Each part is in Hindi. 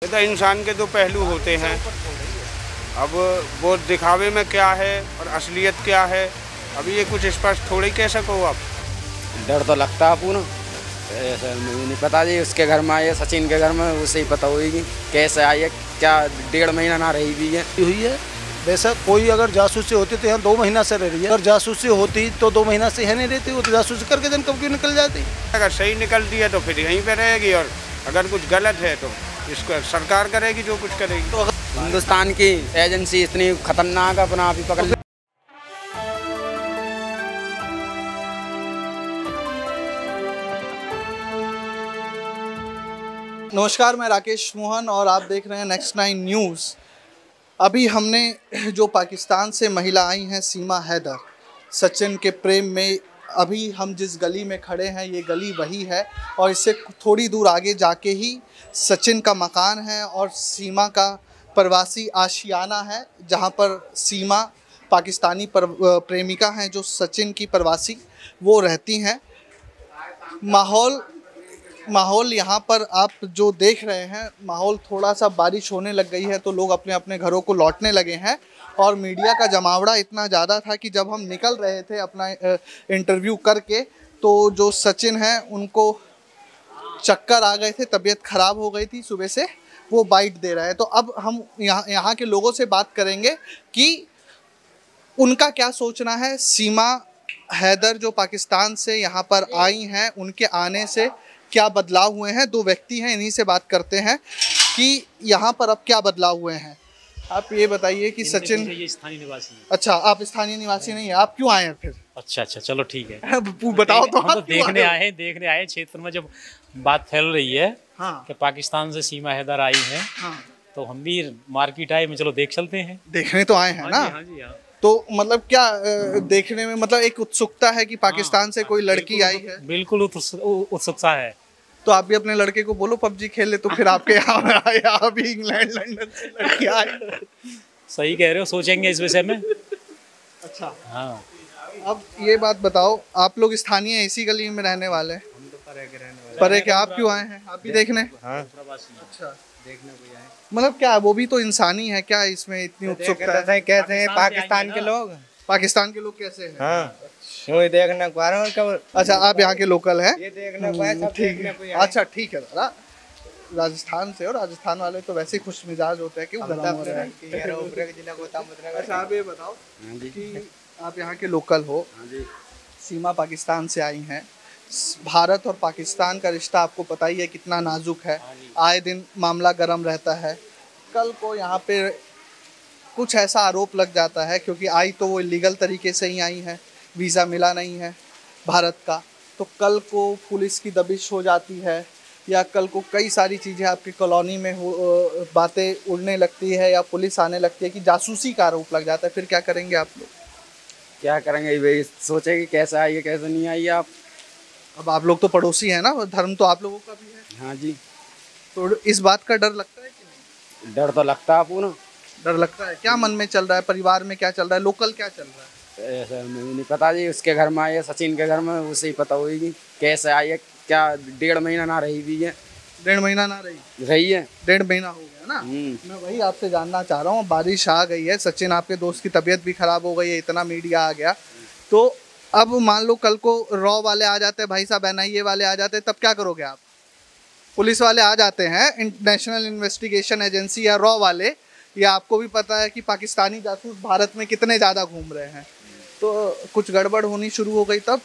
ये तो इंसान के दो पहलू होते हैं। अब वो दिखावे में क्या है और असलियत क्या है, अभी ये कुछ स्पष्ट थोड़ी कह सको आप। डर तो लगता है पूरा, ऐसा मुझे नहीं पता जी। उसके घर में आई है, सचिन के घर में, उसे ही पता होगी कैसे आई है, क्या 1.5 महीना ना रही भी है हुई है। वैसा कोई अगर जासूसी होती तो यहाँ 2 महीना से रह रही है। अगर जासूसी होती तो 2 महीना से यहाँ नहीं रहती, वो तो जासूसी करके दिन कब क्यों निकल जाती। अगर सही निकलती है तो फिर यहीं पे रहेगी, और अगर कुछ गलत है तो इसको सरकार करेगी जो कुछ करेगी। तो हिंदुस्तान की एजेंसी इतनी खतरनाक, अपना आप ही पकड़। नमस्कार, मैं राकेश मोहन और आप देख रहे हैं नेक्स्ट 9 न्यूज़। अभी हमने जो पाकिस्तान से महिला आई हैं सीमा हैदर, सचिन के प्रेम में, अभी हम जिस गली में खड़े हैं ये गली वही है और इससे थोड़ी दूर आगे जाके ही सचिन का मकान है और सीमा का प्रवासी आशियाना है, जहां पर सीमा पाकिस्तानी प्रेमिका हैं जो सचिन की प्रवासी वो रहती हैं। माहौल यहाँ पर आप जो देख रहे हैं, माहौल थोड़ा सा बारिश होने लग गई है तो लोग अपने अपने घरों को लौटने लगे हैं और मीडिया का जमावड़ा इतना ज़्यादा था कि जब हम निकल रहे थे अपना इंटरव्यू करके तो जो सचिन हैं उनको चक्कर आ गए थे, तबीयत ख़राब हो गई थी सुबह से, वो बाइट दे रहे हैं। तो अब हम यहाँ के लोगों से बात करेंगे कि उनका क्या सोचना है। सीमा हैदर जो पाकिस्तान से यहाँ पर आई हैं, उनके आने से क्या बदलाव हुए हैं। 2 व्यक्ति हैं, इन्हीं से बात करते हैं कि यहाँ पर अब क्या बदलाव हुए हैं। आप ये बताइए कि सचिन ये स्थानीय निवासी है। अच्छा, आप स्थानीय निवासी नहीं है, आप क्यों आए हैं फिर? अच्छा, चलो ठीक है। बताओ तो। हम तो देखने आए क्षेत्र में जब बात फैल रही है हाँ। कि पाकिस्तान से सीमा हैदर आई है, हाँ। तो हम भी मार्केट आए में चलो देख चलते हैं। देखने तो आए हैं ना। हाँ जी। तो मतलब क्या देखने में मतलब एक उत्सुकता है कि पाकिस्तान से कोई लड़की आई है? बिल्कुल उत्सुकता है। तो आप भी अपने लड़के को बोलो पबजी खेले, तो फिर आपके यहाँ भी इंग्लैंड लंदन से लड़की आई। सही कह रहे हो, सोचेंगे इस विषय में। अच्छा हाँ। अब ये बात बताओ, आप लोग स्थानीय इसी गली में रहने वाले? हम तो परे के रहने वाले। परे के आप क्यों आए हैं? आप भी देखने? हाँ। अच्छा, देखने को आए। मतलब क्या वो भी तो इंसानी है, क्या इसमें इतनी उत्सुकता है? कैसे हैं पाकिस्तान के लोग? पाकिस्तान के लोग कैसे हैं? हाँ, वही देखने को आ रहे हैं। अच्छा, आप यहाँ के लोकल हैं? ये देखने को आए, सब ठीक देखने है। को आए। अच्छा ठीक है दादा, राजस्थान से, और राजस्थान वाले तो वैसे ही खुश मिजाज होते हैं, क्यों गरम हो रहे हैं? अच्छा, आप ये बताओ कि आप यहाँ के लोकल हो, सीमा पाकिस्तान से आई हैं। भारत और पाकिस्तान का रिश्ता आपको पता ही है कितना नाजुक है, आए दिन मामला गर्म रहता है। कल को यहाँ पे कुछ ऐसा आरोप लग जाता है, क्योंकि आई तो वो इलीगल तरीके से ही आई हैं, वीज़ा मिला नहीं है भारत का, तो कल को पुलिस की दबिश हो जाती है, या कल को कई सारी चीज़ें आपकी कॉलोनी में बातें उड़ने लगती है, या पुलिस आने लगती है कि जासूसी का आरोप लग जाता है, फिर क्या करेंगे आप लोग? क्या करेंगे भाई, सोचेंगे कैसे आई है कैसे नहीं आई आप। अब आप लोग तो पड़ोसी हैं ना, धर्म तो आप लोगों का भी है। हाँ जी। तो इस बात का डर लगता है कि नहीं? डर तो लगता है पूरा। डर लगता है। क्या मन में चल रहा है, परिवार में क्या चल रहा है, लोकल क्या चल रहा है? ऐसा मुझे नहीं पता जी। उसके घर में आई है, सचिन के घर में, उसे ही पता होगी कैसे आई है, क्या 1.5 महीना ना रही भी है। 1.5 महीना ना रही है? 1.5 महीना हो गया ना। मैं वही आपसे जानना चाह रहा हूँ, बारिश आ गई है, सचिन आपके दोस्त की तबीयत भी खराब हो गई है, इतना मीडिया आ गया, तो अब मान लो कल को रॉ वाले आ जाते हैं, भाई साहब NIA वाले आ जाते हैं, तब क्या करोगे आप? पुलिस वाले आ जाते हैं, नेशनल इन्वेस्टिगेशन एजेंसी या रॉ वाले, या आपको भी पता है कि पाकिस्तानी जासूस भारत में कितने ज़्यादा घूम रहे हैं, तो कुछ गड़बड़ होनी शुरू हो गई तब?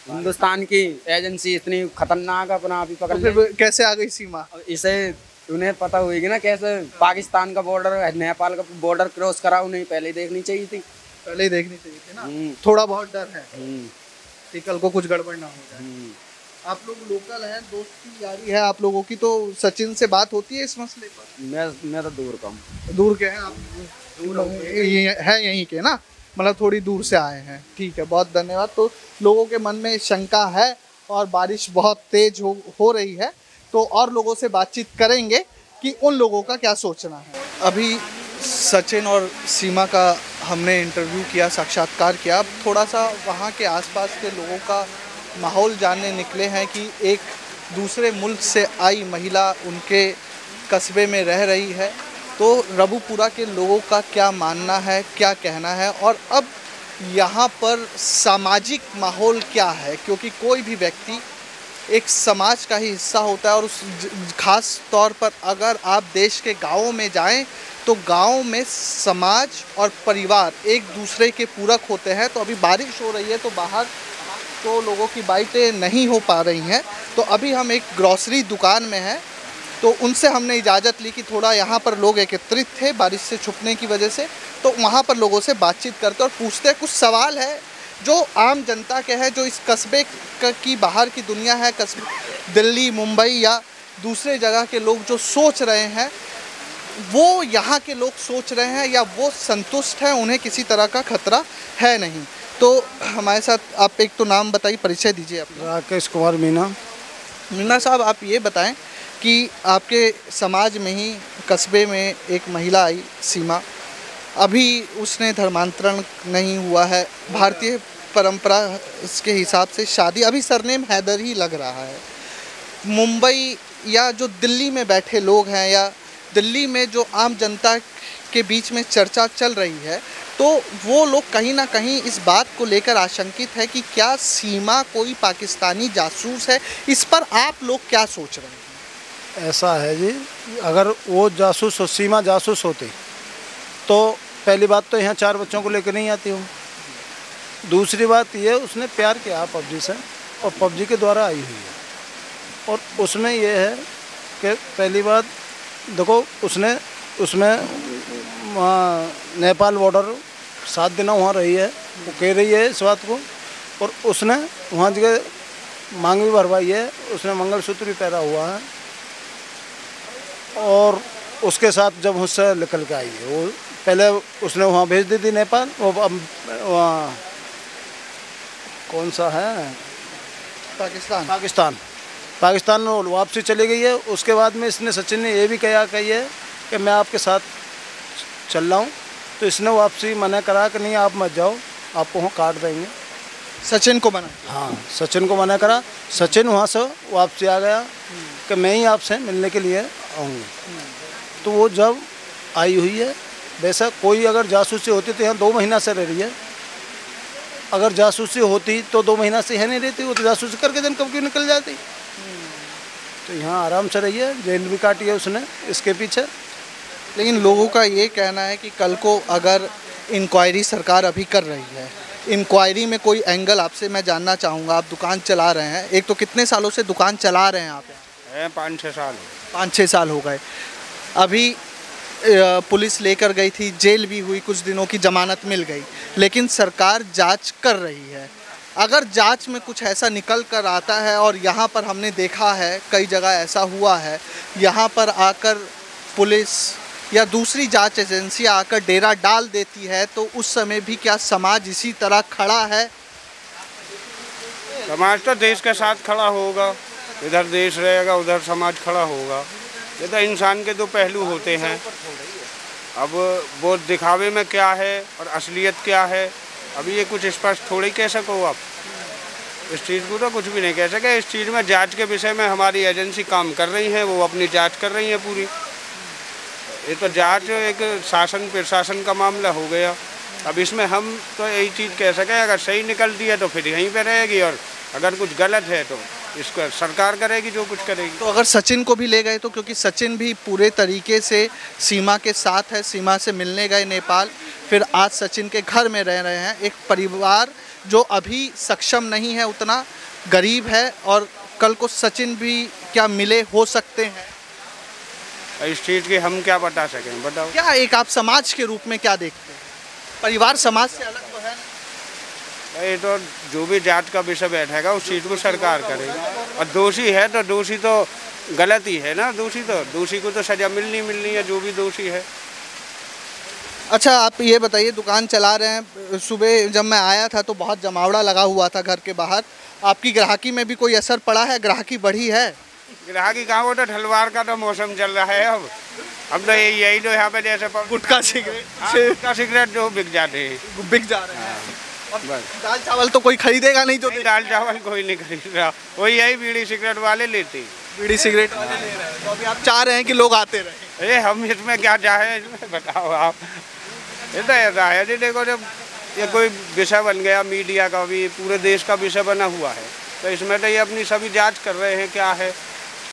हिंदुस्तान की एजेंसी इतनी खतरनाक, अपना आप ही पकड़। तो फिर कैसे आ गई सीमा? इसे उन्हें पता होगी ना कैसे पाकिस्तान का बॉर्डर, नेपाल का बॉर्डर क्रॉस करा, उन्हें पहले देखनी चाहिए थी। पहले ही देखनी चाहिए थी ना। थोड़ा बहुत डर है कि कल को कुछ गड़बड़ ना हो जाए। आप लोग लोकल हैं, दोस्ती यारी है आप लोगों की, तो सचिन से बात होती है इस मसले पर? मैं तो दूर का हूँ। दूर के हैं आप? है यहीं के ना, मतलब थोड़ी दूर से आए हैं। ठीक है, बहुत धन्यवाद। तो लोगों के मन में शंका है और बारिश बहुत तेज हो रही है, तो और लोगों से बातचीत करेंगे कि उन लोगों का क्या सोचना है। अभी सचिन और सीमा का हमने इंटरव्यू किया, साक्षात्कार किया। अब थोड़ा सा वहाँ के आसपास के लोगों का माहौल जानने निकले हैं कि एक दूसरे मुल्क से आई महिला उनके कस्बे में रह रही है। तो रबुपुरा के लोगों का क्या मानना है, क्या कहना है, और अब यहाँ पर सामाजिक माहौल क्या है, क्योंकि कोई भी व्यक्ति एक समाज का ही हिस्सा होता है। और उस खास तौर पर अगर आप देश के गाँवों में जाएं तो गांव में समाज और परिवार एक दूसरे के पूरक होते हैं। तो अभी बारिश हो रही है तो बाहर तो लोगों की बाइटें नहीं हो पा रही हैं। तो अभी हम एक ग्रॉसरी दुकान में हैं, तो उनसे हमने इजाज़त ली कि थोड़ा यहाँ पर लोग एकत्रित थे बारिश से छुपने की वजह से, तो वहाँ पर लोगों से बातचीत करते और पूछते कुछ सवाल है जो आम जनता के हैं, जो इस कस्बे की बाहर की दुनिया है, कस्बे दिल्ली, मुंबई या दूसरे जगह के लोग जो सोच रहे हैं वो यहाँ के लोग सोच रहे हैं या वो संतुष्ट हैं, उन्हें किसी तरह का खतरा है नहीं। तो हमारे साथ आप एक तो नाम बताइए, परिचय दीजिए अपना। राकेश कुमार मीना। मीना साहब, आप ये बताएं कि आपके समाज में ही कस्बे में एक महिला आई, सीमा, अभी उसने धर्मांतरण नहीं हुआ है, भारतीय परंपरा के हिसाब से शादी, अभी सरनेम हैदर ही लग रहा है। मुंबई या जो दिल्ली में बैठे लोग हैं या दिल्ली में जो आम जनता के बीच में चर्चा चल रही है, तो वो लोग कहीं ना कहीं इस बात को लेकर आशंकित है कि क्या सीमा कोई पाकिस्तानी जासूस है। इस पर आप लोग क्या सोच रहे हैं? ऐसा है जी, अगर वो जासूस हो, सीमा जासूस होती तो पहली बात तो यहाँ 4 बच्चों को लेकर नहीं आती हूँ। दूसरी बात ये, उसने प्यार किया पबजी से और पबजी के द्वारा आई हुई है। और उसमें ये है कि पहली बात देखो, उसने उसमें नेपाल बॉर्डर 7 दिन वहाँ रही है, वो कह रही है इस बात को, और उसने वहाँ जगह मांग भी भरवाई है, उसने मंगलसूत्र भी पहना हुआ है। और उसके साथ जब उससे निकल के आई है, वो पहले उसने वहाँ भेज दी थी नेपाल, वो अब वहाँ कौन सा है, पाकिस्तान में वापसी चली गई है। उसके बाद में इसने, सचिन ने ये भी कही है कि मैं आपके साथ चल रहा हूँ, तो इसने वापसी मना करा कि नहीं आप मत जाओ, आपको वहाँ काट देंगे। सचिन को मना? हाँ, सचिन को मना करा। सचिन वहाँ से वापसी आ गया कि मैं ही आपसे मिलने के लिए आऊँगी। तो वो जब आई हुई है, वैसा कोई अगर जासूसी होती तो यहाँ 2 महीना से रह रही है। अगर जासूसी होती तो 2 महीना से है नहीं रहती, वो तो जासूसी करके दिन कब क्यों निकल जाती। तो यहाँ आराम से रही है, जेल भी काटी है उसने इसके पीछे। लेकिन लोगों का ये कहना है कि कल को अगर इंक्वायरी सरकार अभी कर रही है, इंक्वायरी में कोई एंगल आपसे मैं जानना चाहूँगा। आप दुकान चला रहे हैं, एक तो कितने सालों से दुकान चला रहे हैं आप? 5-6 साल। 5-6 साल हो गए। अभी पुलिस लेकर गई थी, जेल भी हुई, कुछ दिनों की जमानत मिल गई, लेकिन सरकार जांच कर रही है। अगर जांच में कुछ ऐसा निकल कर आता है, और यहाँ पर हमने देखा है कई जगह ऐसा हुआ है, यहाँ पर आकर पुलिस या दूसरी जांच एजेंसियाँ आकर डेरा डाल देती है, तो उस समय भी क्या समाज इसी तरह खड़ा है? समाज तो देश के साथ खड़ा होगा, इधर देश रहेगा उधर समाज खड़ा होगा। ये तो इंसान के 2 पहलू होते हैं। अब वो दिखावे में क्या है और असलियत क्या है, अभी ये कुछ स्पष्ट थोड़ी कह सको आप। इस चीज़ को तो कुछ भी नहीं कह सके। इस चीज़ में जांच के विषय में हमारी एजेंसी काम कर रही है, वो अपनी जांच कर रही है पूरी। ये तो जांच एक शासन प्रशासन का मामला हो गया। अब इसमें हम तो यही चीज़ कह सकें, अगर सही निकलती है तो फिर यहीं पे रहेगी, और अगर कुछ गलत है तो इसका सरकार करेगी जो कुछ करेगी। तो अगर सचिन को भी ले गए तो, क्योंकि सचिन भी पूरे तरीके से सीमा के साथ है, सीमा से मिलने गए नेपाल, फिर आज सचिन के घर में रह रहे हैं। एक परिवार जो अभी सक्षम नहीं है, उतना गरीब है, और कल को सचिन भी क्या मिले हो सकते हैं। इस चीज़ की हम क्या बता सकें, बताओ। क्या एक आप समाज के रूप में क्या देखते हैं? परिवार समाज से अलग तो है ना? ये तो जो भी जांच का विषय बैठेगा उस चीज़ को सरकार करेगी, और दोषी है तो दोषी तो गलत ही है ना। दोषी को तो सज़ा मिलनी है, जो भी दोषी है। अच्छा, आप ये बताइए, दुकान चला रहे हैं, सुबह जब मैं आया था तो बहुत जमावड़ा लगा हुआ था घर के बाहर, आपकी ग्राहकी में भी कोई असर पड़ा है? ग्राहकी बढ़ी है? ग्राहकी कहाँ, वो तो ढलवार का तो मौसम चल रहा है। अब तो यही तो यहाँ पे जैसे गुटखा सिगरेट जो बिक जाते हैं, बिक जा रहे हैं। बस दाल चावल तो कोई खरीदेगा नहीं जो नहीं, दाल चावल कोई नहीं खरीद रहा, वही यही बीड़ी सिगरेट वाले लेते हैं। बीड़ी सिगरेट वाले ले रहे हैं, तो अभी आप चाह रहे हैं कि लोग आते रहें। अरे हम इसमें क्या चाहे, इसमें बताओ आप। ये तो ऐसा है जी, देखो जब ये कोई विषय बन गया मीडिया का भी, पूरे देश का विषय बना हुआ है, तो इसमें तो ये अपनी सभी जांच कर रहे हैं क्या है।